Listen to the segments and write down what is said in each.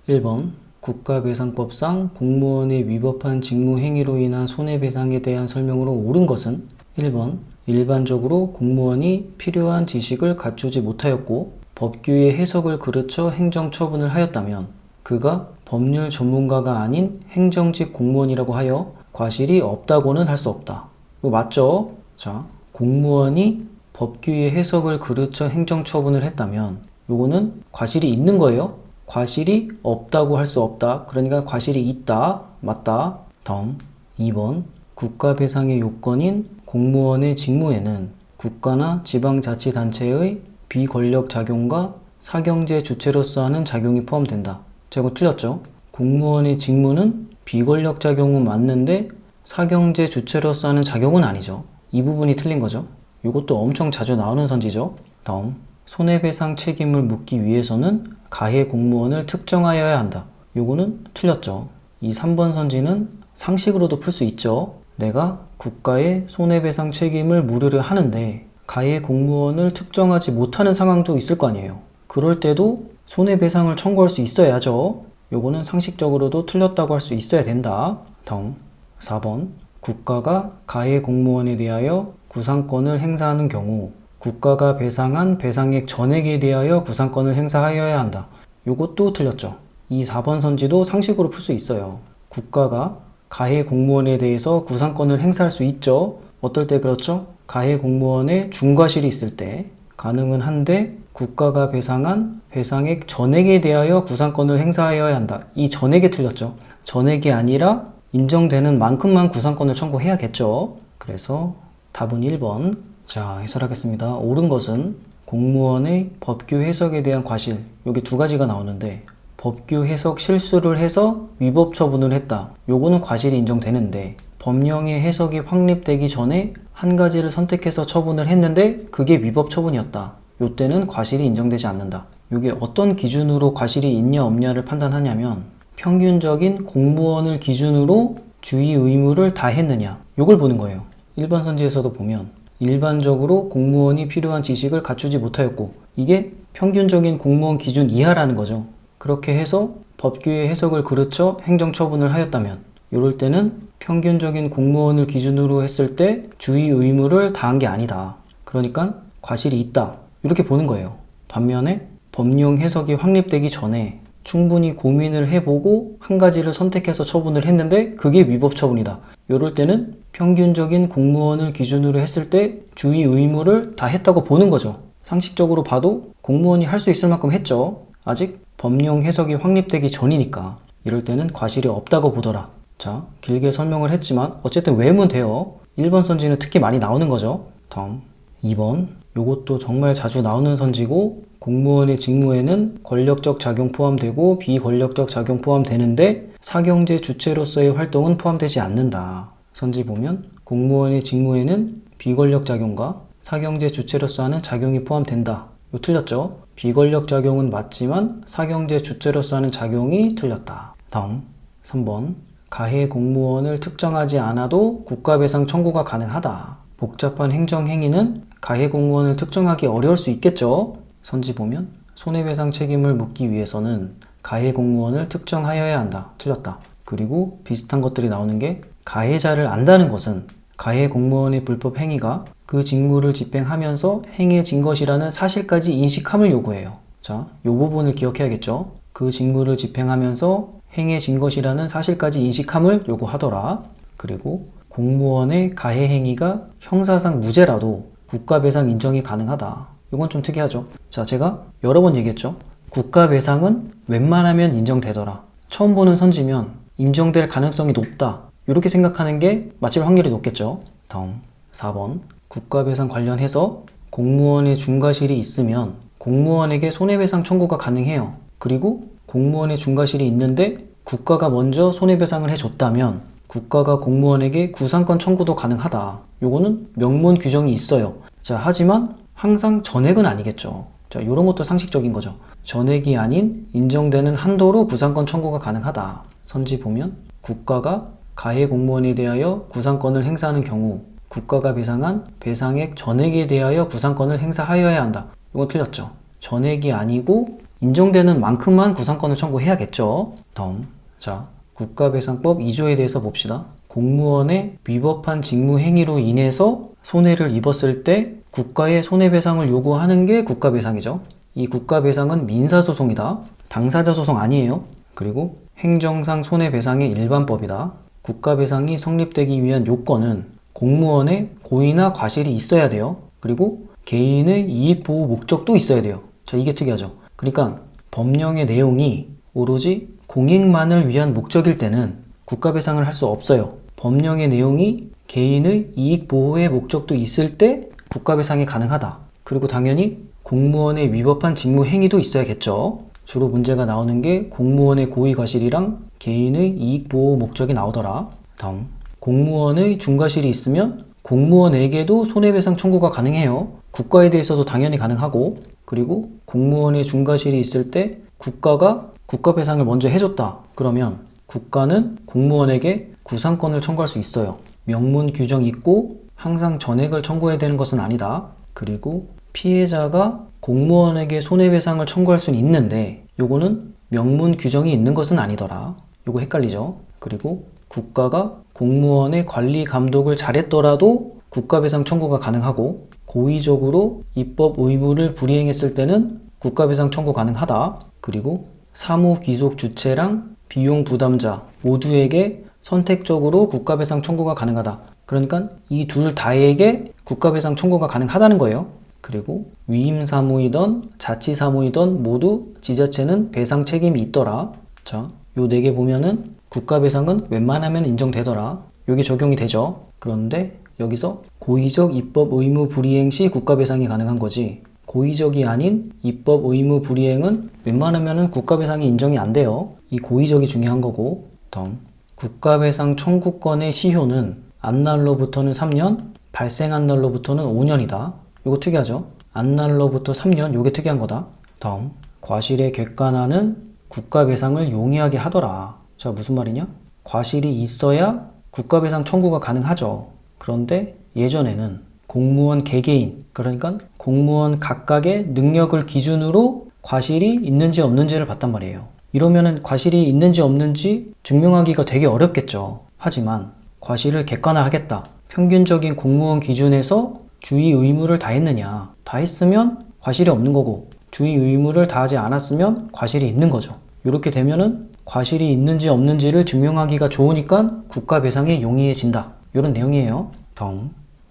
1번 국가배상법상 공무원이 위법한 직무행위로 인한 손해배상에 대한 설명으로 옳은 것은 1번 일반적으로 공무원이 필요한 지식을 갖추지 못하였고 법규의 해석을 그르쳐 행정처분을 하였다면 그가 법률 전문가가 아닌 행정직 공무원이라고 하여 과실이 없다고는 할 수 없다. 이거 맞죠? 자, 공무원이 법규의 해석을 그르쳐 행정처분을 했다면 요거는 과실이 있는 거예요. 과실이 없다고 할 수 없다. 그러니까 과실이 있다. 맞다. 다음 2번 국가배상의 요건인 공무원의 직무에는 국가나 지방자치단체의 비권력 작용과 사경제 주체로서 하는 작용이 포함된다. 자, 이거 틀렸죠? 공무원의 직무는 비권력 작용은 맞는데 사경제 주체로서 하는 작용은 아니죠. 이 부분이 틀린 거죠. 이것도 엄청 자주 나오는 선지죠. 다음 손해배상 책임을 묻기 위해서는 가해 공무원을 특정하여야 한다. 요거는 틀렸죠. 이 3번 선지는 상식으로도 풀 수 있죠. 내가 국가에 손해배상 책임을 물으려 하는데 가해 공무원을 특정하지 못하는 상황도 있을 거 아니에요. 그럴 때도 손해배상을 청구할 수 있어야죠. 요거는 상식적으로도 틀렸다고 할 수 있어야 된다. 다음 4번 국가가 가해 공무원에 대하여 구상권을 행사하는 경우 국가가 배상한 배상액 전액에 대하여 구상권을 행사하여야 한다. 요것도 틀렸죠. 이 4번 선지도 상식으로 풀 수 있어요. 국가가 가해 공무원에 대해서 구상권을 행사할 수 있죠. 어떨 때 그렇죠? 가해 공무원의 중과실이 있을 때 가능은 한데 국가가 배상한 배상액 전액에 대하여 구상권을 행사하여야 한다. 이 전액이 틀렸죠. 전액이 아니라 인정되는 만큼만 구상권을 청구해야겠죠. 그래서 답은 1번. 자, 해설하겠습니다. 옳은 것은 공무원의 법규 해석에 대한 과실, 여기 두 가지가 나오는데 법규 해석 실수를 해서 위법 처분을 했다. 요거는 과실이 인정되는데 법령의 해석이 확립되기 전에 한 가지를 선택해서 처분을 했는데 그게 위법 처분이었다. 요때는 과실이 인정되지 않는다. 이게 어떤 기준으로 과실이 있냐 없냐를 판단하냐면 평균적인 공무원을 기준으로 주의 의무를 다 했느냐, 요걸 보는 거예요. 일반 선지에서도 보면 일반적으로 공무원이 필요한 지식을 갖추지 못하였고 이게 평균적인 공무원 기준 이하라는 거죠. 그렇게 해서 법규의 해석을 그르쳐 행정처분을 하였다면 이럴 때는 평균적인 공무원을 기준으로 했을 때 주의 의무를 다한 게 아니다. 그러니까 과실이 있다. 이렇게 보는 거예요. 반면에 법령 해석이 확립되기 전에 충분히 고민을 해보고 한 가지를 선택해서 처분을 했는데 그게 위법 처분이다. 이럴 때는 평균적인 공무원을 기준으로 했을 때 주의 의무를 다 했다고 보는 거죠. 상식적으로 봐도 공무원이 할 수 있을 만큼 했죠. 아직 법령 해석이 확립되기 전이니까 이럴 때는 과실이 없다고 보더라. 자, 길게 설명을 했지만 어쨌든 외우면 돼요. 1번 선지는 특히 많이 나오는 거죠. 다음 2번, 요것도 정말 자주 나오는 선지고 공무원의 직무에는 권력적 작용 포함되고 비권력적 작용 포함되는데 사경제 주체로서의 활동은 포함되지 않는다. 선지 보면 공무원의 직무에는 비권력 작용과 사경제 주체로서 하는 작용이 포함된다. 이거 틀렸죠? 비권력 작용은 맞지만 사경제 주체로서 하는 작용이 틀렸다. 다음 3번 가해 공무원을 특정하지 않아도 국가배상 청구가 가능하다. 복잡한 행정행위는 가해 공무원을 특정하기 어려울 수 있겠죠? 선지 보면 손해배상 책임을 묻기 위해서는 가해 공무원을 특정하여야 한다. 틀렸다. 그리고 비슷한 것들이 나오는 게 가해자를 안다는 것은 가해 공무원의 불법 행위가 그 직무를 집행하면서 행해진 것이라는 사실까지 인식함을 요구해요. 자, 이 부분을 기억해야겠죠? 그 직무를 집행하면서 행해진 것이라는 사실까지 인식함을 요구하더라. 그리고 공무원의 가해 행위가 형사상 무죄라도 국가배상 인정이 가능하다. 이건 좀 특이하죠. 자, 제가 여러 번 얘기했죠. 국가배상은 웬만하면 인정되더라. 처음 보는 선지면 인정될 가능성이 높다. 이렇게 생각하는 게 맞을 확률이 높겠죠. 다음 4번 국가배상 관련해서 공무원의 중과실이 있으면 공무원에게 손해배상 청구가 가능해요. 그리고 공무원의 중과실이 있는데 국가가 먼저 손해배상을 해줬다면 국가가 공무원에게 구상권 청구도 가능하다. 요거는 명문 규정이 있어요. 자, 하지만 항상 전액은 아니겠죠. 자, 이런 것도 상식적인 거죠. 전액이 아닌 인정되는 한도로 구상권 청구가 가능하다. 선지 보면 국가가 가해 공무원에 대하여 구상권을 행사하는 경우 국가가 배상한 배상액 전액에 대하여 구상권을 행사하여야 한다. 이건 틀렸죠. 전액이 아니고 인정되는 만큼만 구상권을 청구해야겠죠. 다음, 자, 국가배상법 2조에 대해서 봅시다. 공무원의 위법한 직무행위로 인해서 손해를 입었을 때 국가에 손해배상을 요구하는 게 국가배상이죠. 이 국가배상은 민사소송이다. 당사자 소송 아니에요. 그리고 행정상 손해배상의 일반법이다. 국가배상이 성립되기 위한 요건은 공무원의 고의나 과실이 있어야 돼요. 그리고 개인의 이익보호 목적도 있어야 돼요. 자, 이게 특이하죠. 그러니까 법령의 내용이 오로지 공익만을 위한 목적일 때는 국가배상을 할 수 없어요. 법령의 내용이 개인의 이익보호의 목적도 있을 때 국가배상이 가능하다. 그리고 당연히 공무원의 위법한 직무행위도 있어야겠죠. 주로 문제가 나오는 게 공무원의 고의과실이랑 개인의 이익보호 목적이 나오더라. 다음, 공무원의 중과실이 있으면 공무원에게도 손해배상 청구가 가능해요. 국가에 대해서도 당연히 가능하고, 그리고 공무원의 중과실이 있을 때 국가가 국가배상을 먼저 해줬다. 그러면 국가는 공무원에게 구상권을 청구할 수 있어요. 명문 규정이 있고 항상 전액을 청구해야 되는 것은 아니다. 그리고 피해자가 공무원에게 손해배상을 청구할 수는 있는데 요거는 명문 규정이 있는 것은 아니더라. 요거 헷갈리죠? 그리고 국가가 공무원의 관리 감독을 잘했더라도 국가배상 청구가 가능하고, 고의적으로 입법 의무를 불이행했을 때는 국가배상 청구 가능하다. 그리고 사무 귀속 주체랑 비용 부담자 모두에게 선택적으로 국가배상 청구가 가능하다. 그러니까 이 둘 다에게 국가배상 청구가 가능하다는 거예요. 그리고 위임사무이든 자치사무이든 모두 지자체는 배상 책임이 있더라. 자, 요 4개 보면은 국가배상은 웬만하면 인정되더라. 요게 적용이 되죠. 그런데 여기서 고의적 입법 의무 불이행 시 국가배상이 가능한 거지, 고의적이 아닌 입법 의무 불이행은 웬만하면 국가배상이 인정이 안 돼요. 이 고의적이 중요한 거고. 다음, 국가배상 청구권의 시효는 안날로부터는 3년, 발생한 날로부터는 5년이다. 요거 특이하죠? 안날로부터 3년, 요게 특이한 거다. 다음, 과실의 객관화는 국가배상을 용이하게 하더라. 자, 무슨 말이냐? 과실이 있어야 국가배상 청구가 가능하죠. 그런데 예전에는 공무원 개개인, 그러니까 공무원 각각의 능력을 기준으로 과실이 있는지 없는지를 봤단 말이에요. 이러면은 과실이 있는지 없는지 증명하기가 되게 어렵겠죠. 하지만 과실을 객관화하겠다. 평균적인 공무원 기준에서 주의 의무를 다했느냐? 다 했으면 과실이 없는 거고, 주의 의무를 다하지 않았으면 과실이 있는 거죠. 이렇게 되면은 과실이 있는지 없는지를 증명하기가 좋으니까 국가배상이 용이해진다. 이런 내용이에요. 다음,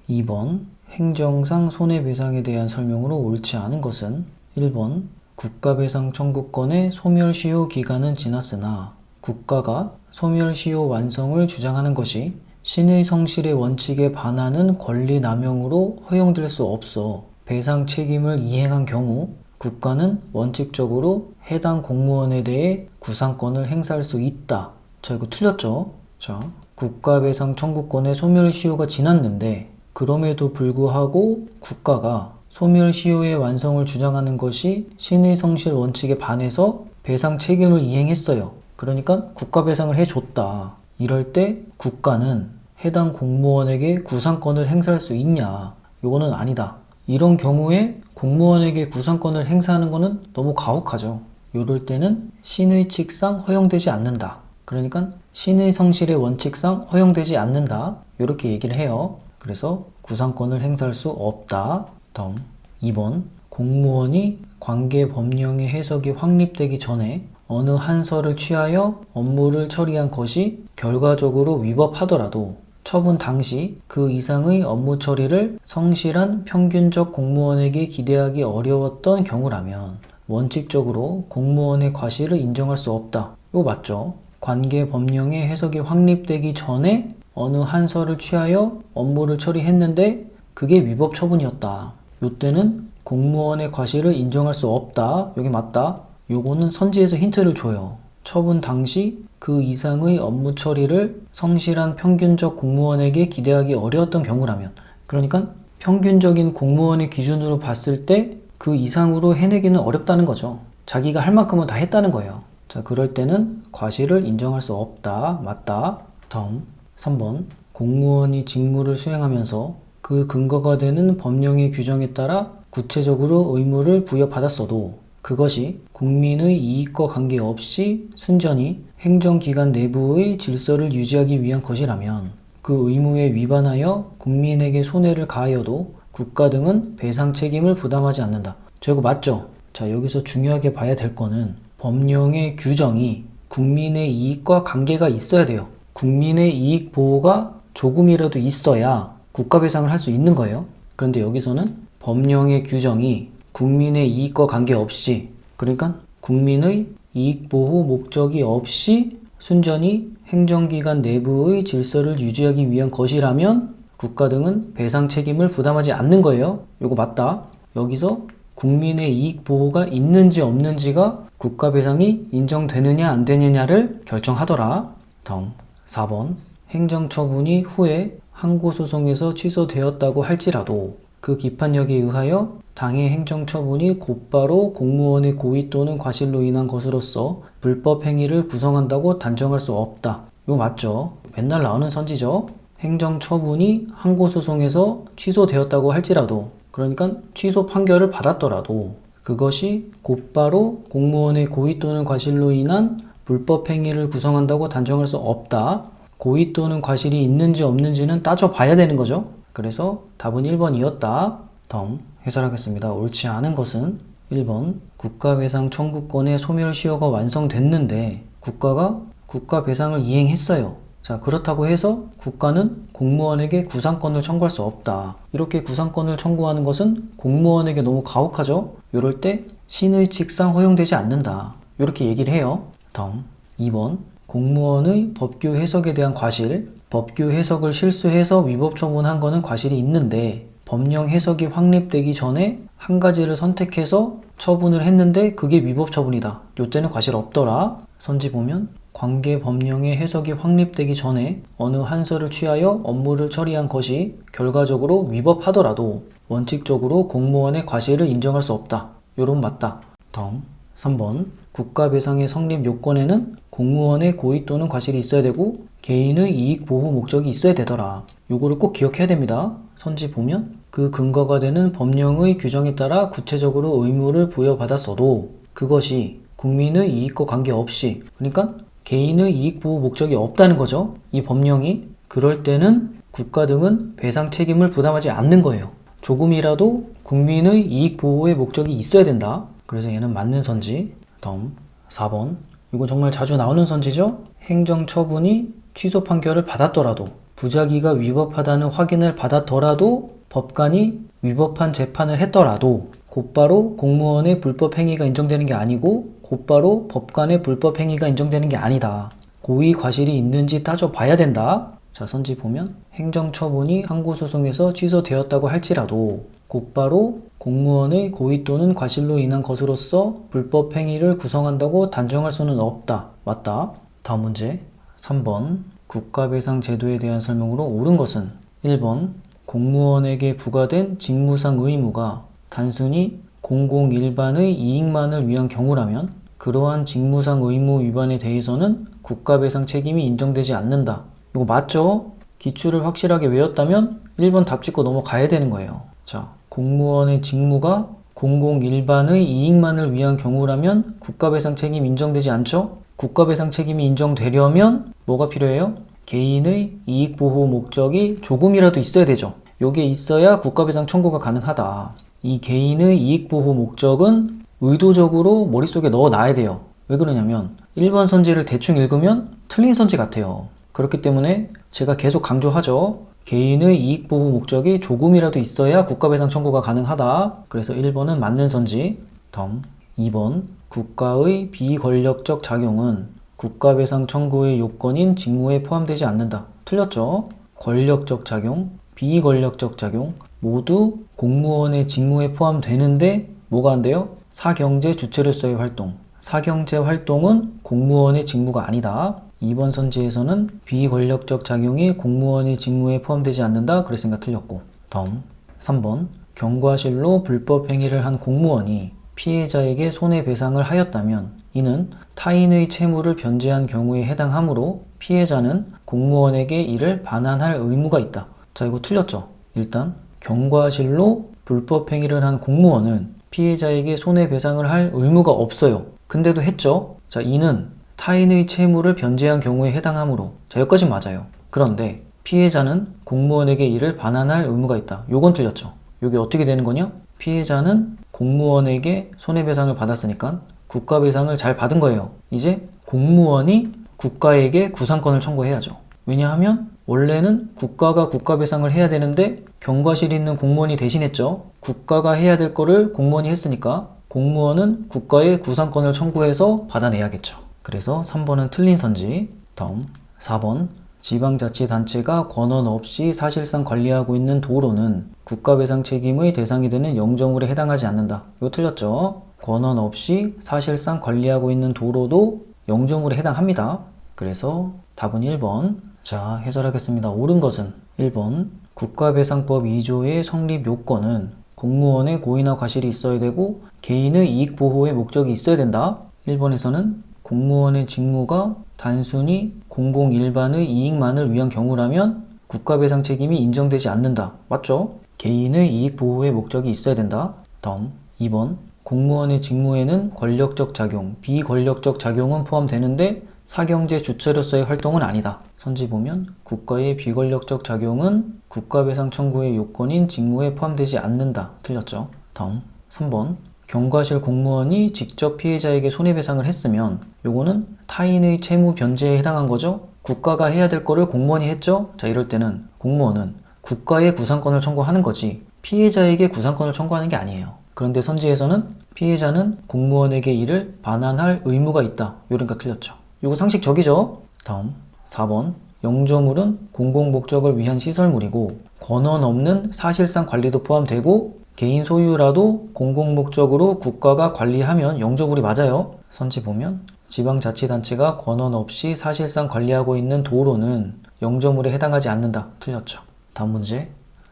2번, 행정상 손해배상에 대한 설명으로 옳지 않은 것은 1번, 국가배상 청구권의 소멸시효 기간은 지났으나 국가가 소멸시효 완성을 주장하는 것이 신의 성실의 원칙에 반하는 권리남용으로 허용될 수 없어 배상 책임을 이행한 경우 국가는 원칙적으로 해당 공무원에 대해 구상권을 행사할 수 있다. 자, 이거 틀렸죠? 자, 국가배상 청구권의 소멸시효가 지났는데 그럼에도 불구하고 국가가 소멸시효의 완성을 주장하는 것이 신의 성실 원칙에 반해서 배상 책임을 이행했어요. 그러니까 국가배상을 해줬다. 이럴 때 국가는 해당 공무원에게 구상권을 행사할 수 있냐? 이거는 아니다. 이런 경우에 공무원에게 구상권을 행사하는 것은 너무 가혹하죠. 이럴 때는 신의칙상 허용되지 않는다. 그러니까 신의 성실의 원칙상 허용되지 않는다. 이렇게 얘기를 해요. 그래서 구상권을 행사할 수 없다. 다음, 2번, 공무원이 관계 법령의 해석이 확립되기 전에 어느 한서를 취하여 업무를 처리한 것이 결과적으로 위법하더라도 처분 당시 그 이상의 업무 처리를 성실한 평균적 공무원에게 기대하기 어려웠던 경우라면 원칙적으로 공무원의 과실을 인정할 수 없다. 이거 맞죠? 관계 법령의 해석이 확립되기 전에 어느 한서를 취하여 업무를 처리했는데 그게 위법 처분이었다. 요때는 공무원의 과실을 인정할 수 없다. 여기 맞다. 요거는 선지에서 힌트를 줘요. 처분 당시 그 이상의 업무 처리를 성실한 평균적 공무원에게 기대하기 어려웠던 경우라면, 그러니까 평균적인 공무원의 기준으로 봤을 때 그 이상으로 해내기는 어렵다는 거죠. 자기가 할 만큼은 다 했다는 거예요. 자, 그럴 때는 과실을 인정할 수 없다. 맞다. 다음, 3번, 공무원이 직무를 수행하면서 그 근거가 되는 법령의 규정에 따라 구체적으로 의무를 부여받았어도 그것이 국민의 이익과 관계없이 순전히 행정기관 내부의 질서를 유지하기 위한 것이라면 그 의무에 위반하여 국민에게 손해를 가하여도 국가 등은 배상 책임을 부담하지 않는다. 이거 맞죠? 자, 여기서 중요하게 봐야 될 거는 법령의 규정이 국민의 이익과 관계가 있어야 돼요. 국민의 이익 보호가 조금이라도 있어야 국가 배상을 할 수 있는 거예요. 그런데 여기서는 법령의 규정이 국민의 이익과 관계없이, 그러니까 국민의 이익 보호 목적이 없이 순전히 행정기관 내부의 질서를 유지하기 위한 것이라면 국가 등은 배상 책임을 부담하지 않는 거예요. 이거 맞다. 여기서 국민의 이익 보호가 있는지 없는지가 국가 배상이 인정되느냐 안 되느냐를 결정하더라. 다음 4번. 행정처분이 후에 항고소송에서 취소되었다고 할지라도 그 기판력에 의하여 당해 행정처분이 곧바로 공무원의 고의 또는 과실로 인한 것으로서 불법 행위를 구성한다고 단정할 수 없다. 이거 맞죠? 맨날 나오는 선지죠? 행정처분이 항고소송에서 취소되었다고 할지라도, 그러니까 취소 판결을 받았더라도 그것이 곧바로 공무원의 고의 또는 과실로 인한 불법 행위를 구성한다고 단정할 수 없다. 고의 또는 과실이 있는지 없는지는 따져봐야 되는 거죠. 그래서 답은 1번이었다. 다음 해설하겠습니다. 옳지 않은 것은 1번 국가배상 청구권의 소멸시효가 완성됐는데 국가가 국가배상을 이행했어요. 자, 그렇다고 해서 국가는 공무원에게 구상권을 청구할 수 없다. 이렇게 구상권을 청구하는 것은 공무원에게 너무 가혹하죠? 이럴 때 신의 직상 허용되지 않는다. 이렇게 얘기를 해요. 다음 2번 공무원의 법규 해석에 대한 과실, 법규 해석을 실수해서 위법 처분한 거는 과실이 있는데 법령 해석이 확립되기 전에 한 가지를 선택해서 처분을 했는데 그게 위법 처분이다. 이때는 과실 없더라. 선지 보면 관계 법령의 해석이 확립되기 전에 어느 한서를 취하여 업무를 처리한 것이 결과적으로 위법하더라도 원칙적으로 공무원의 과실을 인정할 수 없다. 요런 맞다. 다음 3번 국가배상의 성립 요건에는 공무원의 고의 또는 과실이 있어야 되고 개인의 이익 보호 목적이 있어야 되더라. 요거를 꼭 기억해야 됩니다. 선지 보면 그 근거가 되는 법령의 규정에 따라 구체적으로 의무를 부여받았어도 그것이 국민의 이익과 관계없이, 그러니까 개인의 이익 보호 목적이 없다는 거죠. 이 법령이. 그럴 때는 국가 등은 배상 책임을 부담하지 않는 거예요. 조금이라도 국민의 이익 보호의 목적이 있어야 된다. 그래서 얘는 맞는 선지. 다음 4번. 이거 정말 자주 나오는 선지죠. 행정처분이 취소 판결을 받았더라도 부작위가 위법하다는 확인을 받았더라도 법관이 위법한 재판을 했더라도 곧바로 공무원의 불법 행위가 인정되는 게 아니고 곧바로 법관의 불법 행위가 인정되는 게 아니다. 고의 과실이 있는지 따져봐야 된다. 자, 선지 보면 행정처분이 항고소송에서 취소되었다고 할지라도 곧바로 공무원의 고의 또는 과실로 인한 것으로서 불법 행위를 구성한다고 단정할 수는 없다. 맞다. 다음 문제 3번 국가배상 제도에 대한 설명으로 옳은 것은 1번 공무원에게 부과된 직무상 의무가 단순히 공공일반의 이익만을 위한 경우라면 그러한 직무상 의무 위반에 대해서는 국가배상 책임이 인정되지 않는다. 이거 맞죠? 기출을 확실하게 외웠다면 1번 답 짓고 넘어가야 되는 거예요. 자, 공무원의 직무가 공공일반의 이익만을 위한 경우라면 국가배상 책임 인정되지 않죠? 국가배상 책임이 인정되려면 뭐가 필요해요? 개인의 이익보호 목적이 조금이라도 있어야 되죠. 요게 있어야 국가배상 청구가 가능하다. 이 개인의 이익보호 목적은 의도적으로 머릿속에 넣어놔야 돼요. 왜 그러냐면 1번 선지를 대충 읽으면 틀린 선지 같아요. 그렇기 때문에 제가 계속 강조하죠. 개인의 이익보호 목적이 조금이라도 있어야 국가배상 청구가 가능하다. 그래서 1번은 맞는 선지. 다음 2번 국가의 비권력적 작용은 국가배상 청구의 요건인 직무에 포함되지 않는다. 틀렸죠? 권력적 작용, 비권력적 작용 모두 공무원의 직무에 포함되는데 뭐가 안 돼요? 사경제 주체로서의 활동. 사경제 활동은 공무원의 직무가 아니다. 2번 선지에서는 비권력적 작용이 공무원의 직무에 포함되지 않는다. 그랬으니까 틀렸고. 다음 3번 경과실로 불법 행위를 한 공무원이 피해자에게 손해배상을 하였다면 이는 타인의 채무를 변제한 경우에 해당하므로 피해자는 공무원에게 이를 반환할 의무가 있다. 자, 이거 틀렸죠? 일단 경과실로 불법 행위를 한 공무원은 피해자에게 손해배상을 할 의무가 없어요. 근데도 했죠. 자, 이는 타인의 채무를 변제한 경우에 해당하므로, 자, 여기까지 맞아요. 그런데 피해자는 공무원에게 이를 반환할 의무가 있다. 요건 틀렸죠. 요게 어떻게 되는 거냐? 피해자는 공무원에게 손해배상을 받았으니까 국가배상을 잘 받은 거예요. 이제 공무원이 국가에게 구상권을 청구해야죠. 왜냐하면 원래는 국가가 국가배상을 해야 되는데 경과실 있는 공무원이 대신했죠. 국가가 해야 될 거를 공무원이 했으니까 공무원은 국가에 구상권을 청구해서 받아내야겠죠. 그래서 3번은 틀린 선지. 다음 4번, 지방자치단체가 권한 없이 사실상 관리하고 있는 도로는 국가배상 책임의 대상이 되는 영종물에 해당하지 않는다. 이거 틀렸죠? 권한 없이 사실상 관리하고 있는 도로도 영종물에 해당합니다. 그래서 답은 1번. 자, 해설하겠습니다. 옳은 것은 1번, 국가배상법 2조의 성립 요건은 공무원의 고의나 과실이 있어야 되고 개인의 이익 보호의 목적이 있어야 된다. 1번에서는 공무원의 직무가 단순히 공공 일반의 이익만을 위한 경우라면 국가배상 책임이 인정되지 않는다. 맞죠? 개인의 이익 보호의 목적이 있어야 된다. 다음 2번, 공무원의 직무에는 권력적 작용, 비권력적 작용은 포함되는데 사경제 주체로서의 활동은 아니다. 선지 보면 국가의 비권력적 작용은 국가배상 청구의 요건인 직무에 포함되지 않는다. 틀렸죠? 다음 3번, 경과실 공무원이 직접 피해자에게 손해배상을 했으면 요거는 타인의 채무 변제에 해당한 거죠. 국가가 해야 될 거를 공무원이 했죠. 자, 이럴 때는 공무원은 국가에 구상권을 청구하는 거지 피해자에게 구상권을 청구하는 게 아니에요. 그런데 선지에서는 피해자는 공무원에게 이를 반환할 의무가 있다. 요러니까 틀렸죠. 요거 상식적이죠. 다음 4번, 영조물은 공공목적을 위한 시설물이고 권한 없는 사실상 관리도 포함되고 개인 소유라도 공공목적으로 국가가 관리하면 영조물이 맞아요. 선지 보면 지방자치단체가 권한 없이 사실상 관리하고 있는 도로는 영조물에 해당하지 않는다. 틀렸죠. 다음 문제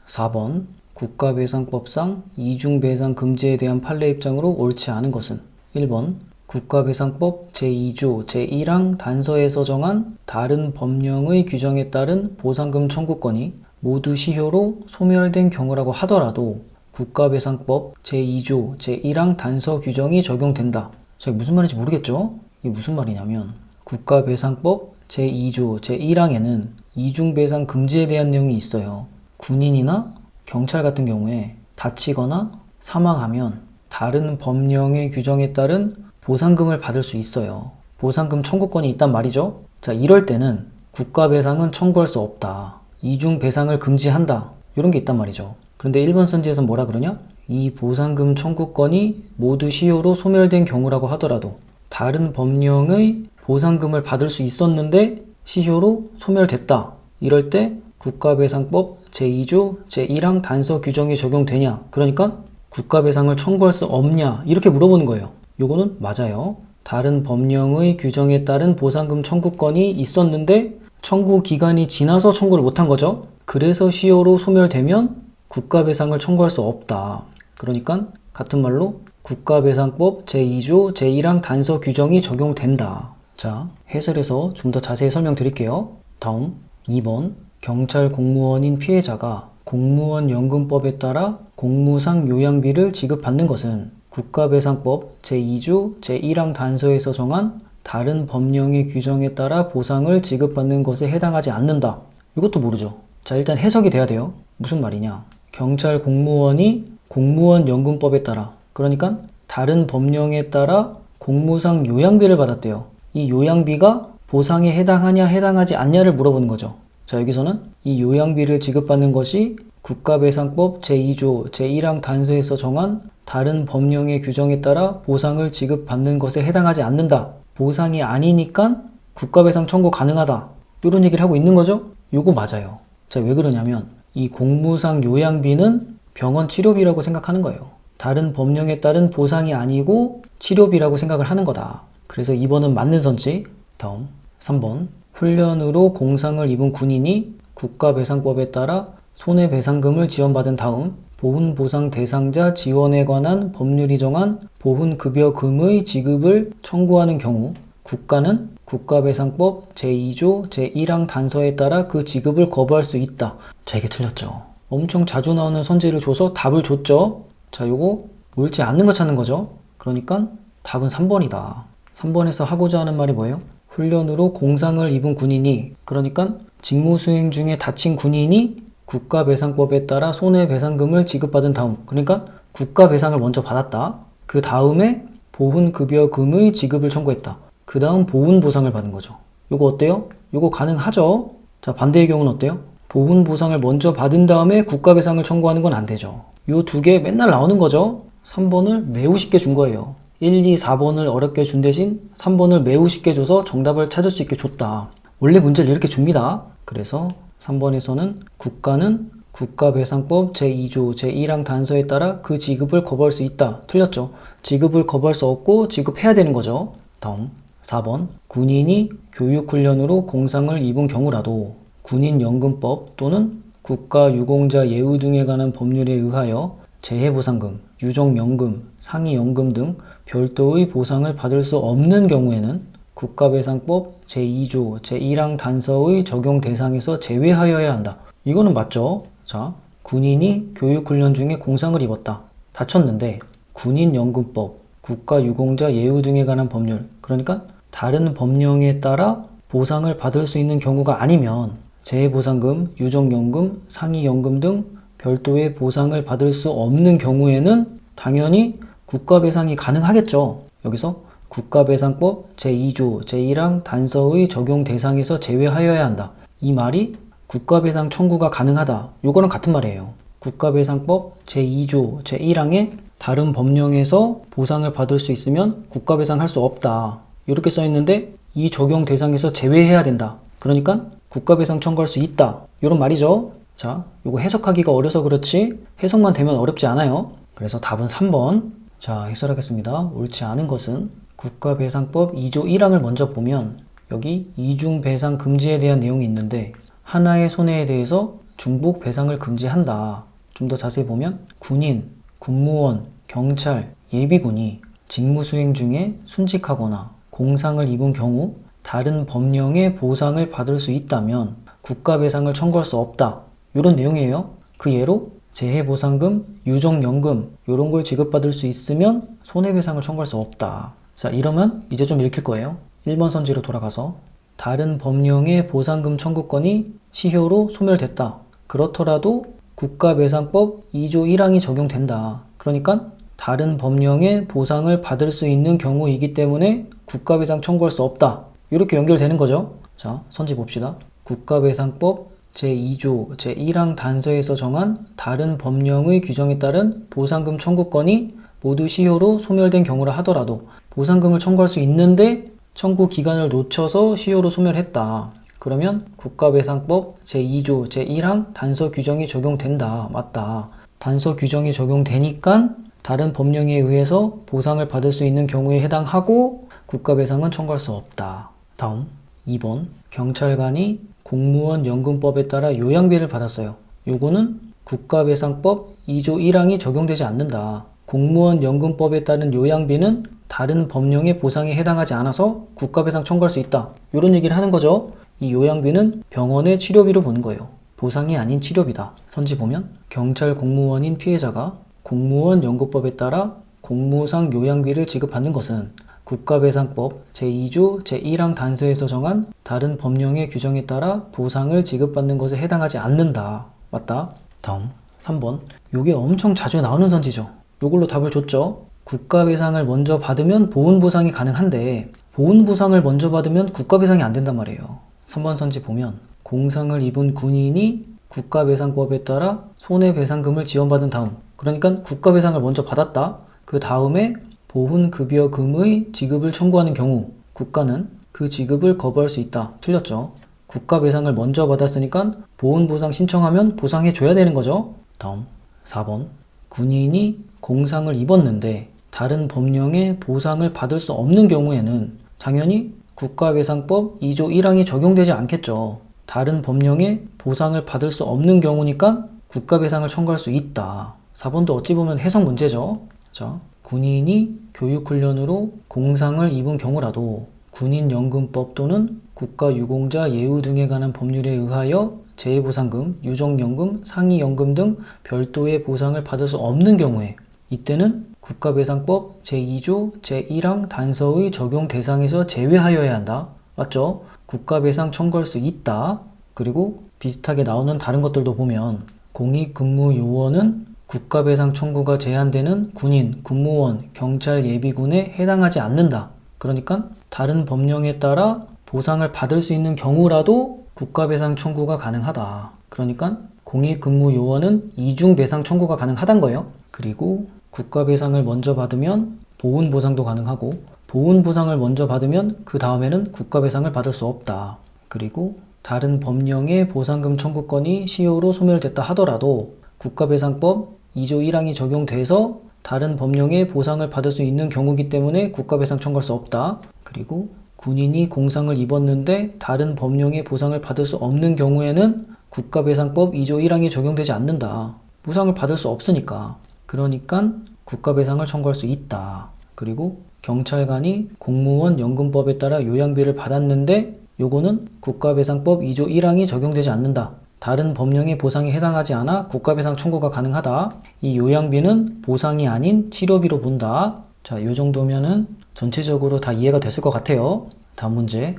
4번, 국가배상법상 이중배상 금지에 대한 판례 입장으로 옳지 않은 것은 1번, 국가배상법 제2조 제1항 단서에서 정한 다른 법령의 규정에 따른 보상금 청구권이 모두 시효로 소멸된 경우라고 하더라도 국가배상법 제2조 제1항 단서 규정이 적용된다. 자, 무슨 말인지 모르겠죠? 이게 무슨 말이냐면 국가배상법 제2조 제1항에는 이중배상 금지에 대한 내용이 있어요. 군인이나 경찰 같은 경우에 다치거나 사망하면 다른 법령의 규정에 따른 보상금을 받을 수 있어요. 보상금 청구권이 있단 말이죠. 자, 이럴 때는 국가배상은 청구할 수 없다. 이중배상을 금지한다. 이런 게 있단 말이죠. 그런데 1번 선지에서 뭐라 그러냐? 이 보상금 청구권이 모두 시효로 소멸된 경우라고 하더라도 다른 법령의 보상금을 받을 수 있었는데 시효로 소멸됐다. 이럴 때 국가배상법 제2조 제1항 단서 규정이 적용되냐? 그러니까 국가배상을 청구할 수 없냐? 이렇게 물어보는 거예요. 요거는 맞아요. 다른 법령의 규정에 따른 보상금 청구권이 있었는데 청구 기간이 지나서 청구를 못한 거죠. 그래서 시효로 소멸되면 국가배상을 청구할 수 없다. 그러니까 같은 말로 국가배상법 제2조 제1항 단서 규정이 적용된다. 자, 해설에서 좀 더 자세히 설명드릴게요. 다음 2번, 경찰 공무원인 피해자가 공무원연금법에 따라 공무상 요양비를 지급받는 것은 국가배상법 제2조 제1항 단서에서 정한 다른 법령의 규정에 따라 보상을 지급받는 것에 해당하지 않는다. 이것도 모르죠. 자, 일단 해석이 돼야 돼요. 무슨 말이냐? 경찰 공무원이 공무원연금법에 따라, 그러니까 다른 법령에 따라 공무상 요양비를 받았대요. 이 요양비가 보상에 해당하냐 해당하지 않냐를 물어보는 거죠. 자, 여기서는 이 요양비를 지급받는 것이 국가배상법 제2조 제1항 단서에서 정한 다른 법령의 규정에 따라 보상을 지급받는 것에 해당하지 않는다. 보상이 아니니까 국가배상 청구 가능하다. 이런 얘기를 하고 있는 거죠? 요거 맞아요. 자, 왜 그러냐면 이 공무상 요양비는 병원 치료비라고 생각하는 거예요. 다른 법령에 따른 보상이 아니고 치료비라고 생각을 하는 거다. 그래서 2번은 맞는 선지. 다음 3번, 훈련으로 공상을 입은 군인이 국가배상법에 따라 손해배상금을 지원받은 다음 보훈보상 대상자 지원에 관한 법률이 정한 보훈급여금의 지급을 청구하는 경우 국가는 국가배상법 제2조 제1항 단서에 따라 그 지급을 거부할 수 있다. 자, 이게 틀렸죠. 엄청 자주 나오는 선지를 줘서 답을 줬죠. 자, 요거 옳지 않는 거 찾는 거죠. 그러니까 답은 3번이다. 3번에서 하고자 하는 말이 뭐예요? 훈련으로 공상을 입은 군인이, 그러니까 직무 수행 중에 다친 군인이 국가배상법에 따라 손해배상금을 지급받은 다음, 그러니까 국가배상을 먼저 받았다. 그 다음에 보훈급여금의 지급을 청구했다. 그 다음 보훈보상을 받은 거죠. 요거 어때요? 요거 가능하죠? 자, 반대의 경우는 어때요? 보훈보상을 먼저 받은 다음에 국가배상을 청구하는 건 안 되죠. 요 두 개 맨날 나오는 거죠. 3번을 매우 쉽게 준 거예요. 1, 2, 4번을 어렵게 준 대신 3번을 매우 쉽게 줘서 정답을 찾을 수 있게 줬다. 원래 문제를 이렇게 줍니다. 그래서 3번에서는 국가는 국가배상법 제2조 제1항 단서에 따라 그 지급을 거부할 수 있다. 틀렸죠? 지급을 거부할 수 없고 지급해야 되는 거죠. 다음 4번 군인이 교육훈련으로 공상을 입은 경우라도 군인연금법 또는 국가유공자 예우 등에 관한 법률에 의하여 재해보상금, 유족연금, 상해연금 등 별도의 보상을 받을 수 없는 경우에는 국가배상법 제2조 제1항 단서의 적용 대상에서 제외하여야 한다. 이거는 맞죠? 자, 군인이 교육훈련 중에 공상을 입었다. 다쳤는데 군인연금법, 국가유공자 예우 등에 관한 법률, 그러니까 다른 법령에 따라 보상을 받을 수 있는 경우가 아니면 재해보상금, 유족연금, 상해연금 등 별도의 보상을 받을 수 없는 경우에는 당연히 국가배상이 가능하겠죠. 여기서 국가배상법 제2조 제1항 단서의 적용 대상에서 제외하여야 한다. 이 말이 국가배상 청구가 가능하다. 요거는 같은 말이에요. 국가배상법 제2조 제1항에 다른 법령에서 보상을 받을 수 있으면 국가배상 할 수 없다. 이렇게 써있는데 이 적용 대상에서 제외해야 된다. 그러니까 국가배상 청구할 수 있다. 이런 말이죠. 자, 요거 해석하기가 어려서 그렇지 해석만 되면 어렵지 않아요. 그래서 답은 3번. 자, 해설하겠습니다. 옳지 않은 것은 국가배상법 2조 1항을 먼저 보면 여기 이중배상 금지에 대한 내용이 있는데 하나의 손해에 대해서 중복 배상을 금지한다. 좀 더 자세히 보면 군인, 군무원, 경찰, 예비군이 직무 수행 중에 순직하거나 공상을 입은 경우 다른 법령의 보상을 받을 수 있다면 국가배상을 청구할 수 없다. 이런 내용이에요. 그 예로 재해보상금, 유족연금 이런 걸 지급받을 수 있으면 손해배상을 청구할 수 없다. 자, 이러면 이제 좀 읽힐 거예요. 1번 선지로 돌아가서 다른 법령의 보상금 청구권이 시효로 소멸됐다. 그렇더라도 국가배상법 2조 1항이 적용된다. 그러니까 다른 법령의 보상을 받을 수 있는 경우이기 때문에 국가배상 청구할 수 없다. 이렇게 연결되는 거죠. 자, 선지 봅시다. 국가배상법 제2조 제1항 단서에서 정한 다른 법령의 규정에 따른 보상금 청구권이 모두 시효로 소멸된 경우라 하더라도 보상금을 청구할 수 있는데 청구 기간을 놓쳐서 시효로 소멸했다. 그러면 국가배상법 제2조 제1항 단서 규정이 적용된다. 맞다. 단서 규정이 적용되니까 다른 법령에 의해서 보상을 받을 수 있는 경우에 해당하고 국가배상은 청구할 수 없다. 다음 2번 경찰관이 공무원 연금법에 따라 요양비를 받았어요. 요거는 국가배상법 2조 1항이 적용되지 않는다. 공무원 연금법에 따른 요양비는 다른 법령의 보상에 해당하지 않아서 국가배상 청구할 수 있다. 이런 얘기를 하는 거죠. 이 요양비는 병원의 치료비로 보는 거예요. 보상이 아닌 치료비다. 선지 보면 경찰 공무원인 피해자가 공무원 연금법에 따라 공무상 요양비를 지급받는 것은 국가배상법 제2조 제1항 단서에서 정한 다른 법령의 규정에 따라 보상을 지급받는 것에 해당하지 않는다. 맞다. 다음 3번. 요게 엄청 자주 나오는 선지죠. 요걸로 답을 줬죠. 국가배상을 먼저 받으면 보훈보상이 가능한데 보훈보상을 먼저 받으면 국가배상이 안 된단 말이에요. 3번 선지 보면 공상을 입은 군인이 국가배상법에 따라 손해배상금을 지원받은 다음, 그러니까 국가배상을 먼저 받았다. 그 다음에 보훈급여금의 지급을 청구하는 경우 국가는 그 지급을 거부할 수 있다. 틀렸죠. 국가배상을 먼저 받았으니까 보훈보상 신청하면 보상해줘야 되는 거죠. 다음 4번. 군인이 공상을 입었는데 다른 법령의 보상을 받을 수 없는 경우에는 당연히 국가배상법 2조 1항이 적용되지 않겠죠. 다른 법령의 보상을 받을 수 없는 경우니까 국가배상을 청구할 수 있다. 4번도 어찌 보면 해석 문제죠. 자, 군인이 교육훈련으로 공상을 입은 경우라도 군인연금법 또는 국가유공자 예우 등에 관한 법률에 의하여 재해보상금, 유족연금, 상해연금 등 별도의 보상을 받을 수 없는 경우에 이때는 국가배상법 제2조 제1항 단서의 적용 대상에서 제외하여야 한다. 맞죠? 국가배상 청구할 수 있다. 그리고 비슷하게 나오는 다른 것들도 보면 공익근무요원은 국가배상 청구가 제한되는 군인, 군무원, 경찰 예비군에 해당하지 않는다. 그러니까 다른 법령에 따라 보상을 받을 수 있는 경우라도 국가배상 청구가 가능하다. 그러니까 공익근무요원은 이중배상 청구가 가능하다는 거예요. 그리고 국가배상을 먼저 받으면 보훈보상도 가능하고 보훈보상을 먼저 받으면 그 다음에는 국가배상을 받을 수 없다. 그리고 다른 법령의 보상금 청구권이 시효로 소멸됐다 하더라도 국가배상법 2조 1항이 적용돼서 다른 법령의 보상을 받을 수 있는 경우이기 때문에 국가배상 청구할 수 없다. 그리고 군인이 공상을 입었는데 다른 법령의 보상을 받을 수 없는 경우에는 국가배상법 2조 1항이 적용되지 않는다. 보상을 받을 수 없으니까. 그러니까 국가배상을 청구할 수 있다. 그리고 경찰관이 공무원 연금법에 따라 요양비를 받았는데 요거는 국가배상법 2조 1항이 적용되지 않는다. 다른 법령의 보상에 해당하지 않아 국가배상 청구가 가능하다. 이 요양비는 보상이 아닌 치료비로 본다. 자, 요 정도면은 전체적으로 다 이해가 됐을 것 같아요. 다음 문제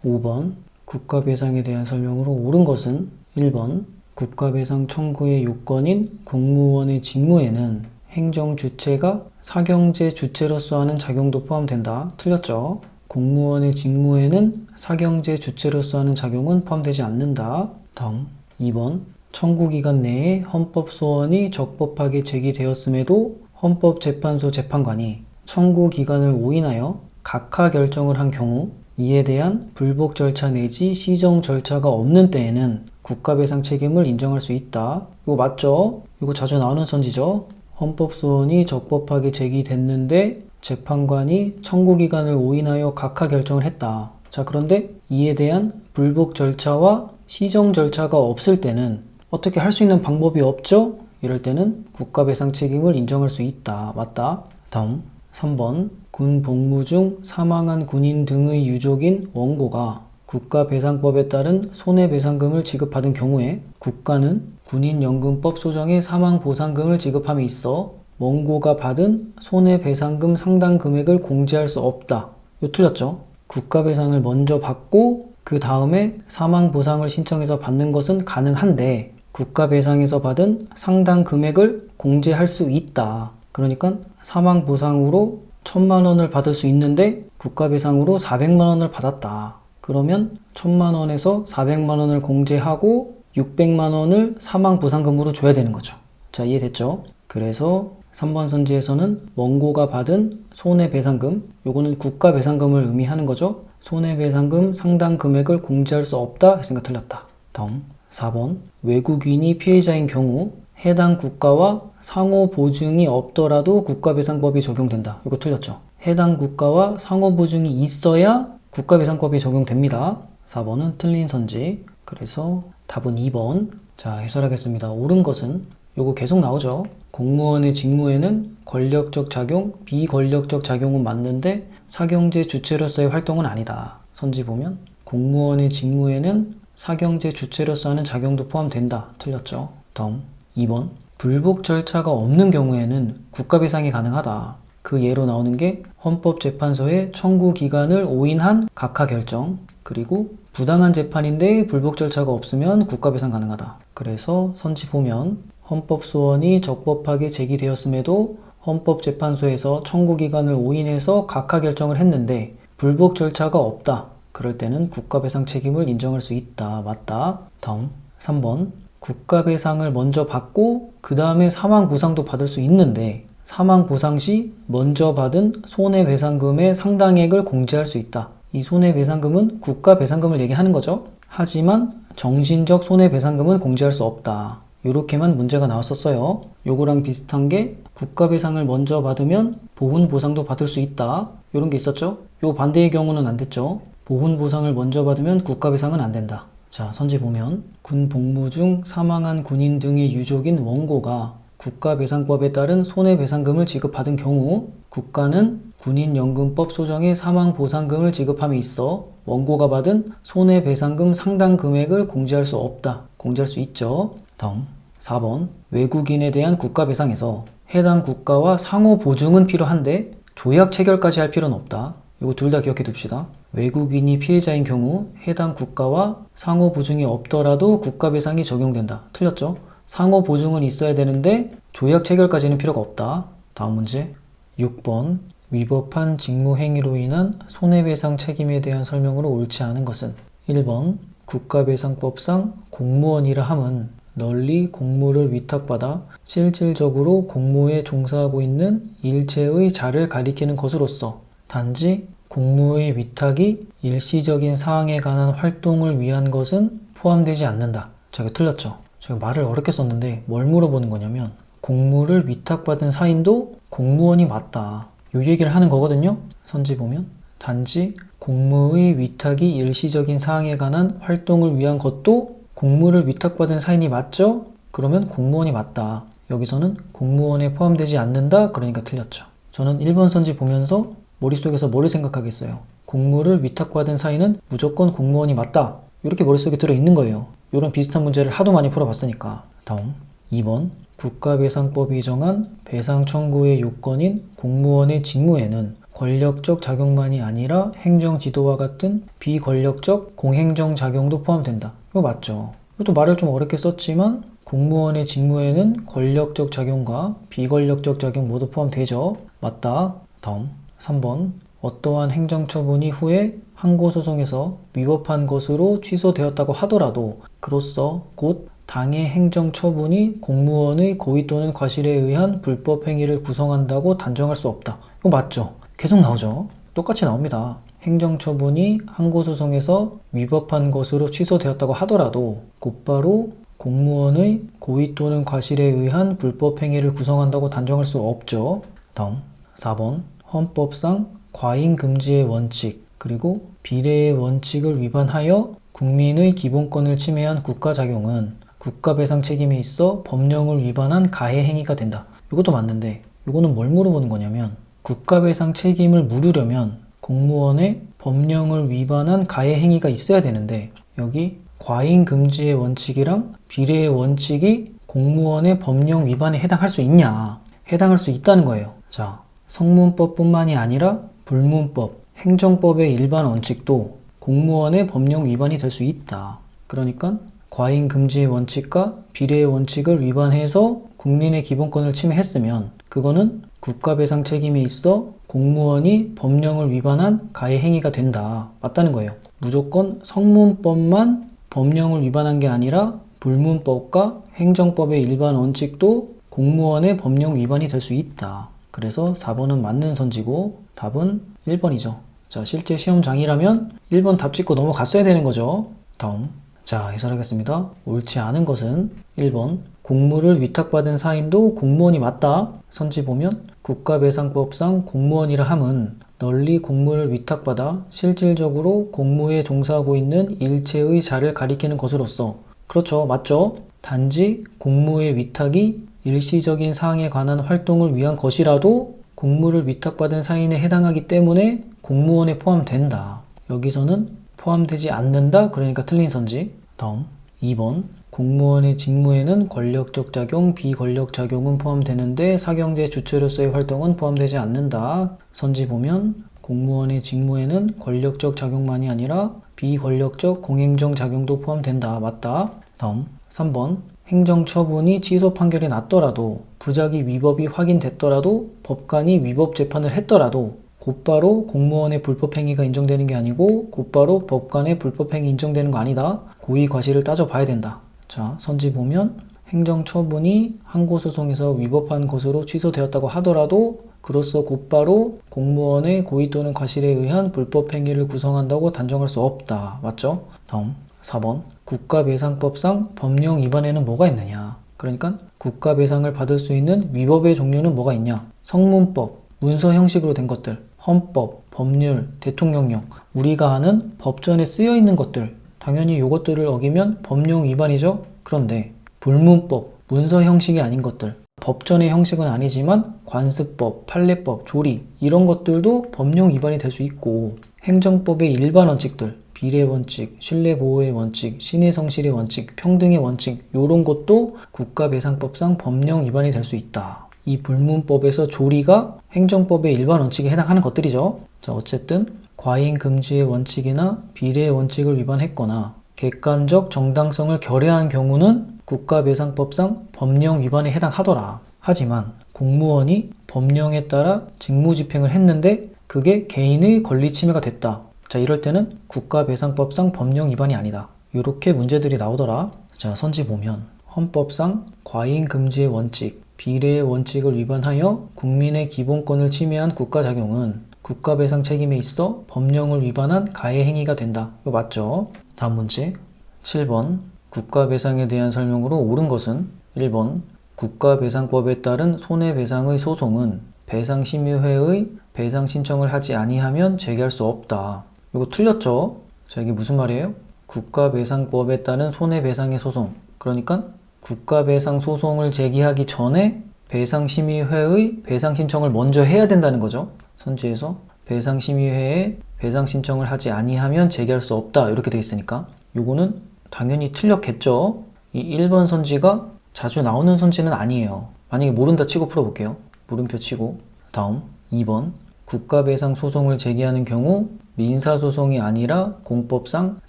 5번 국가배상에 대한 설명으로 옳은 것은 1번 국가배상 청구의 요건인 공무원의 직무에는 행정주체가 사경제 주체로서 하는 작용도 포함된다. 틀렸죠? 공무원의 직무에는 사경제 주체로서 하는 작용은 포함되지 않는다. 다음 2번 청구기간 내에 헌법소원이 적법하게 제기되었음에도 헌법재판소 재판관이 청구기간을 오인하여 각하 결정을 한 경우 이에 대한 불복 절차 내지 시정 절차가 없는 때에는 국가배상 책임을 인정할 수 있다. 이거 맞죠? 이거 자주 나오는 선지죠? 헌법소원이 적법하게 제기됐는데 재판관이 청구기간을 오인하여 각하 결정을 했다. 자, 그런데 이에 대한 불복 절차와 시정 절차가 없을 때는 어떻게 할 수 있는 방법이 없죠? 이럴 때는 국가배상 책임을 인정할 수 있다. 맞다. 다음 3번 군 복무 중 사망한 군인 등의 유족인 원고가 국가배상법에 따른 손해배상금을 지급하던 경우에 국가는 군인연금법 소정의 사망보상금을 지급함에 있어 원고가 받은 손해배상금 상당 금액을 공제할 수 없다. 이거 틀렸죠? 국가배상을 먼저 받고 그 다음에 사망보상을 신청해서 받는 것은 가능한데 국가배상에서 받은 상당 금액을 공제할 수 있다. 그러니까 사망보상으로 1,000만 원을 받을 수 있는데 국가배상으로 400만 원을 받았다. 그러면 1,000만 원에서 400만 원을 공제하고 600만 원을 사망보상금으로 줘야 되는 거죠. 자, 이해됐죠? 그래서 3번 선지에서는 원고가 받은 손해배상금, 요거는 국가배상금을 의미하는 거죠. 손해배상금 상당 금액을 공제할 수 없다 했으니까 틀렸다. 다음 4번 외국인이 피해자인 경우 해당 국가와 상호 보증이 없더라도 국가배상법이 적용된다. 이거 틀렸죠. 해당 국가와 상호 보증이 있어야 국가배상법이 적용됩니다. 4번은 틀린 선지. 그래서 답은 2번. 자, 해설하겠습니다. 옳은 것은 요거 계속 나오죠. 공무원의 직무에는 권력적 작용, 비권력적 작용은 맞는데 사경제 주체로서의 활동은 아니다. 선지 보면 공무원의 직무에는 사경제 주체로서 하는 작용도 포함된다. 틀렸죠. 다음 2번 불복 절차가 없는 경우에는 국가배상이 가능하다. 그 예로 나오는 게 헌법재판소의 청구기간을 오인한 각하 결정, 그리고 부당한 재판인데 불복 절차가 없으면 국가배상 가능하다. 그래서 선지 보면 헌법소원이 적법하게 제기되었음에도 헌법재판소에서 청구기간을 오인해서 각하 결정을 했는데 불복 절차가 없다. 그럴 때는 국가배상 책임을 인정할 수 있다. 맞다. 다음 3번 국가배상을 먼저 받고 그 다음에 사망보상도 받을 수 있는데 사망보상 시 먼저 받은 손해배상금의 상당액을 공제할 수 있다. 이 손해배상금은 국가배상금을 얘기하는 거죠. 하지만 정신적 손해배상금은 공제할 수 없다. 이렇게만 문제가 나왔었어요. 요거랑 비슷한 게 국가배상을 먼저 받으면 보훈보상도 받을 수 있다. 이런 게 있었죠. 요 반대의 경우는 안 됐죠. 보훈보상을 먼저 받으면 국가배상은 안 된다. 자, 선지 보면 군 복무 중 사망한 군인 등의 유족인 원고가 국가배상법에 따른 손해배상금을 지급받은 경우 국가는 군인연금법 소정의 사망보상금을 지급함에 있어 원고가 받은 손해배상금 상당 금액을 공제할 수 없다. 공제할 수 있죠. 다음 4번 외국인에 대한 국가배상에서 해당 국가와 상호 보증은 필요한데 조약 체결까지 할 필요는 없다. 이거 둘 다 기억해 둡시다. 외국인이 피해자인 경우 해당 국가와 상호 보증이 없더라도 국가배상이 적용된다. 틀렸죠? 상호 보증은 있어야 되는데 조약 체결까지는 필요가 없다. 다음 문제 6번 위법한 직무행위로 인한 손해배상 책임에 대한 설명으로 옳지 않은 것은 1번 국가배상법상 공무원이라 함은 널리 공무를 위탁받아 실질적으로 공무에 종사하고 있는 일체의 자를 가리키는 것으로서 단지 공무의 위탁이 일시적인 사항에 관한 활동을 위한 것은 포함되지 않는다. 제가 틀렸죠? 제가 말을 어렵게 썼는데 뭘 물어보는 거냐면 공무를 위탁받은 사인도 공무원이 맞다. 이 얘기를 하는 거거든요. 선지 보면 단지 공무의 위탁이 일시적인 사항에 관한 활동을 위한 것도 공무를 위탁받은 사인이 맞죠? 그러면 공무원이 맞다. 여기서는 공무원에 포함되지 않는다. 그러니까 틀렸죠. 저는 1번 선지 보면서 머릿속에서 뭐를 생각하겠어요? 공무를 위탁받은 사인은 무조건 공무원이 맞다. 이렇게 머릿속에 들어있는 거예요. 이런 비슷한 문제를 하도 많이 풀어봤으니까. 다음 2번 국가배상법이 정한 배상 청구의 요건인 공무원의 직무에는 권력적 작용만이 아니라 행정지도와 같은 비권력적 공행정 작용도 포함된다. 이거 맞죠? 이것도 말을 좀 어렵게 썼지만 공무원의 직무에는 권력적 작용과 비권력적 작용 모두 포함되죠? 맞다. 다음 3번 어떠한 행정처분이 후에 항고소송에서 위법한 것으로 취소되었다고 하더라도 그로써 곧 당의 행정처분이 공무원의 고의 또는 과실에 의한 불법 행위를 구성한다고 단정할 수 없다. 이거 맞죠? 계속 나오죠? 똑같이 나옵니다. 행정처분이 항고소송에서 위법한 것으로 취소되었다고 하더라도 곧바로 공무원의 고의 또는 과실에 의한 불법 행위를 구성한다고 단정할 수 없죠. 다음 4번 헌법상 과잉금지의 원칙 그리고 비례의 원칙을 위반하여 국민의 기본권을 침해한 국가작용은 국가배상 책임에 있어 법령을 위반한 가해 행위가 된다. 이것도 맞는데 이거는 뭘 물어보는 거냐면 국가배상 책임을 물으려면 공무원의 법령을 위반한 가해 행위가 있어야 되는데 여기 과잉금지의 원칙이랑 비례의 원칙이 공무원의 법령 위반에 해당할 수 있냐? 해당할 수 있다는 거예요. 자, 성문법뿐만이 아니라 불문법, 행정법의 일반 원칙도 공무원의 법령 위반이 될 수 있다. 그러니까 과잉금지의 원칙과 비례의 원칙을 위반해서 국민의 기본권을 침해했으면 그거는 국가배상 책임에 있어 공무원이 법령을 위반한 가해 행위가 된다. 맞다는 거예요. 무조건 성문법만 법령을 위반한 게 아니라 불문법과 행정법의 일반 원칙도 공무원의 법령 위반이 될 수 있다. 그래서 4번은 맞는 선지고 답은 1번이죠. 자, 실제 시험장이라면 1번 답 찍고 넘어갔어야 되는 거죠. 다음 자, 해설하겠습니다. 옳지 않은 것은 1번 공무를 위탁받은 사인도 공무원이 맞다. 선지 보면 국가배상법상 공무원이라 함은 널리 공무를 위탁받아 실질적으로 공무에 종사하고 있는 일체의 자를 가리키는 것으로서 그렇죠. 맞죠? 단지 공무의 위탁이 일시적인 사항에 관한 활동을 위한 것이라도 공무를 위탁받은 사인에 해당하기 때문에 공무원에 포함된다. 여기서는 포함되지 않는다. 그러니까 틀린 선지. 다음 2번 공무원의 직무에는 권력적 작용, 비권력 작용은 포함되는데 사경제 주체로서의 활동은 포함되지 않는다. 선지 보면 공무원의 직무에는 권력적 작용만이 아니라 비권력적 공행정 작용도 포함된다. 맞다. 다음 3번 행정처분이 취소 판결이 났더라도 부작위 위법이 확인됐더라도 법관이 위법 재판을 했더라도 곧바로 공무원의 불법행위가 인정되는 게 아니고 곧바로 법관의 불법행위 인정되는 거 아니다. 고의 과실을 따져봐야 된다. 자, 선지 보면 행정처분이 항고소송에서 위법한 것으로 취소되었다고 하더라도 그로써 곧바로 공무원의 고의 또는 과실에 의한 불법행위를 구성한다고 단정할 수 없다. 맞죠? 다음 4번 국가배상법상 법령 위반에는 뭐가 있느냐? 그러니까 국가배상을 받을 수 있는 위법의 종류는 뭐가 있냐? 성문법, 문서 형식으로 된 것들, 헌법, 법률, 대통령령, 우리가 아는 법전에 쓰여 있는 것들, 당연히 이것들을 어기면 법령 위반이죠. 그런데 불문법, 문서 형식이 아닌 것들, 법전의 형식은 아니지만 관습법, 판례법, 조리 이런 것들도 법령 위반이 될 수 있고 행정법의 일반 원칙들, 비례 원칙, 신뢰보호의 원칙, 신의 성실의 원칙, 평등의 원칙 이런 것도 국가배상법상 법령 위반이 될 수 있다. 이 불문법에서 조리가 행정법의 일반 원칙에 해당하는 것들이죠. 자, 어쨌든 과잉 금지의 원칙이나 비례의 원칙을 위반했거나 객관적 정당성을 결여한 경우는 국가배상법상 법령 위반에 해당하더라. 하지만 공무원이 법령에 따라 직무집행을 했는데 그게 개인의 권리침해가 됐다. 자, 이럴 때는 국가배상법상 법령 위반이 아니다. 이렇게 문제들이 나오더라. 자, 선지 보면 헌법상 과잉 금지의 원칙, 비례의 원칙을 위반하여 국민의 기본권을 침해한 국가작용은 국가배상 책임에 있어 법령을 위반한 가해 행위가 된다. 이거 맞죠? 다음 문제 7번 국가배상에 대한 설명으로 옳은 것은 1번 국가배상법에 따른 손해배상의 소송은 배상심의회의 배상 신청을 하지 아니하면 제기할 수 없다. 이거 틀렸죠? 자, 이게 무슨 말이에요? 국가배상법에 따른 손해배상의 소송, 그러니까 국가배상 소송을 제기하기 전에 배상심의회의 배상 신청을 먼저 해야 된다는 거죠. 선지에서 배상심의회에 배상 신청을 하지 아니하면 제기할 수 없다 이렇게 돼 있으니까 요거는 당연히 틀렸겠죠. 이 1번 선지가 자주 나오는 선지는 아니에요. 만약에 모른다 치고 풀어볼게요. 물음표 치고. 다음 2번 국가배상 소송을 제기하는 경우 민사소송이 아니라 공법상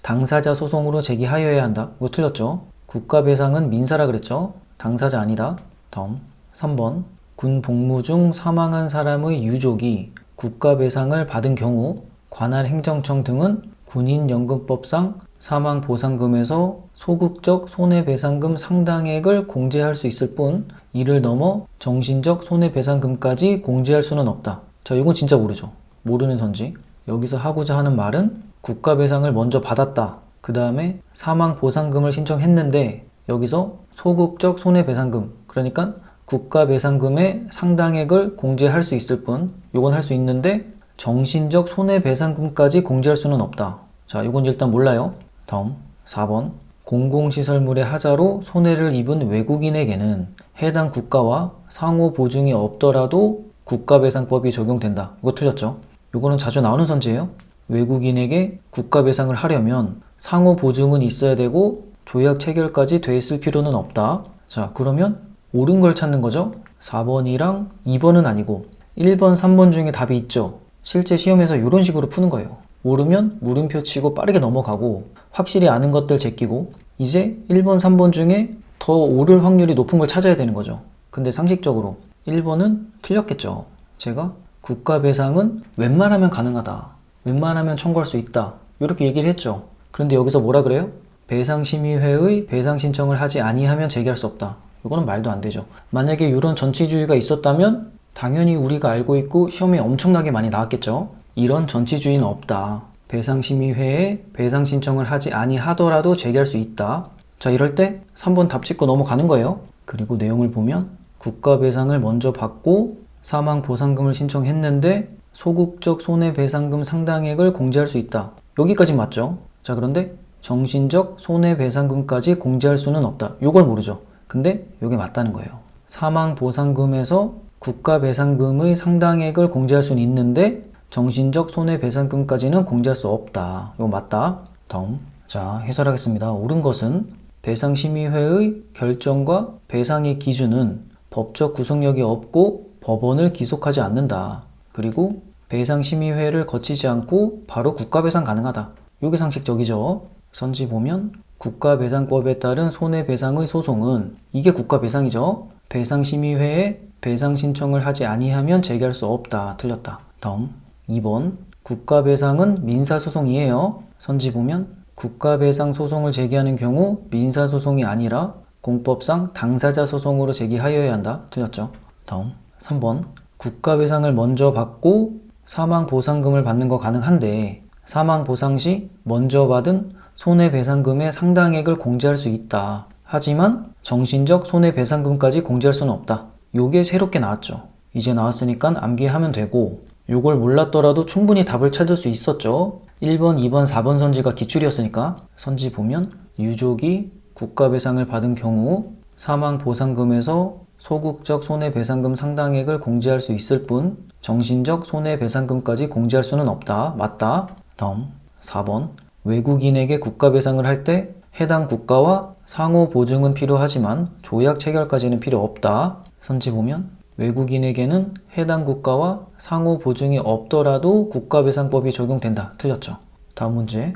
당사자 소송으로 제기하여야 한다. 이거 틀렸죠. 국가배상은 민사라 그랬죠. 당사자 아니다. 다음 3번 군 복무 중 사망한 사람의 유족이 국가배상을 받은 경우 관할 행정청 등은 군인연금법상 사망보상금에서 소극적 손해배상금 상당액을 공제할 수 있을 뿐 이를 넘어 정신적 손해배상금까지 공제할 수는 없다. 자, 이건 진짜 모르죠. 모르는 선지. 여기서 하고자 하는 말은 국가배상을 먼저 받았다. 그 다음에 사망보상금을 신청했는데 여기서 소극적 손해배상금, 그러니까 국가배상금의 상당액을 공제할 수 있을 뿐 이건 할 수 있는데 정신적 손해배상금까지 공제할 수는 없다. 자, 이건 일단 몰라요. 다음 4번 공공시설물의 하자로 손해를 입은 외국인에게는 해당 국가와 상호 보증이 없더라도 국가배상법이 적용된다. 이거 틀렸죠? 이거는 자주 나오는 선지예요. 외국인에게 국가배상을 하려면 상호 보증은 있어야 되고 조약 체결까지 돼 있을 필요는 없다. 자, 그러면 옳은 걸 찾는 거죠. 4번이랑 2번은 아니고 1번, 3번 중에 답이 있죠. 실제 시험에서 이런 식으로 푸는 거예요. 모르면 물음표 치고 빠르게 넘어가고 확실히 아는 것들 제끼고 이제 1번, 3번 중에 더 옳을 확률이 높은 걸 찾아야 되는 거죠. 근데 상식적으로 1번은 틀렸겠죠. 제가 국가배상은 웬만하면 가능하다. 웬만하면 청구할 수 있다. 이렇게 얘기를 했죠. 그런데 여기서 뭐라 그래요? 배상심의회의 배상 신청을 하지 아니하면 제기할 수 없다. 이거는 말도 안 되죠. 만약에 이런 전치주의가 있었다면 당연히 우리가 알고 있고 시험에 엄청나게 많이 나왔겠죠. 이런 전치주의는 없다. 배상심의회에 배상 신청을 하지 아니하더라도 제기할 수 있다. 자, 이럴 때 3번 답 찍고 넘어가는 거예요. 그리고 내용을 보면 국가배상을 먼저 받고 사망보상금을 신청했는데 소극적 손해배상금 상당액을 공제할 수 있다. 여기까지 맞죠? 자, 그런데 정신적 손해배상금까지 공제할 수는 없다. 요걸 모르죠. 근데 이게 맞다는 거예요. 사망보상금에서 국가배상금의 상당액을 공제할 수는 있는데 정신적 손해배상금까지는 공제할 수 없다. 이거 맞다. 다음. 자, 해설하겠습니다. 옳은 것은 배상심의회의 결정과 배상의 기준은 법적 구속력이 없고 법원을 기속하지 않는다. 그리고 배상심의회를 거치지 않고 바로 국가배상 가능하다. 이게 상식적이죠. 선지 보면 국가배상법에 따른 손해배상의 소송은 이게 국가배상이죠. 배상심의회에 배상 신청을 하지 아니하면 제기할 수 없다. 틀렸다. 다음 2번 국가배상은 민사소송이에요. 선지 보면 국가배상 소송을 제기하는 경우 민사소송이 아니라 공법상 당사자 소송으로 제기하여야 한다. 틀렸죠. 다음 3번 국가배상을 먼저 받고 사망보상금을 받는 거 가능한데 사망보상 시 먼저 받은 손해배상금의 상당액을 공제할 수 있다. 하지만 정신적 손해배상금까지 공제할 수는 없다. 요게 새롭게 나왔죠. 이제 나왔으니까 암기하면 되고 요걸 몰랐더라도 충분히 답을 찾을 수 있었죠. 1번, 2번, 4번 선지가 기출이었으니까 선지 보면 유족이 국가배상을 받은 경우 사망보상금에서 소극적 손해배상금 상당액을 공제할 수 있을 뿐 정신적 손해배상금까지 공제할 수는 없다. 맞다. 다음 4번 외국인에게 국가배상을 할 때 해당 국가와 상호 보증은 필요하지만 조약 체결까지는 필요 없다. 선지 보면 외국인에게는 해당 국가와 상호 보증이 없더라도 국가배상법이 적용된다. 틀렸죠. 다음 문제.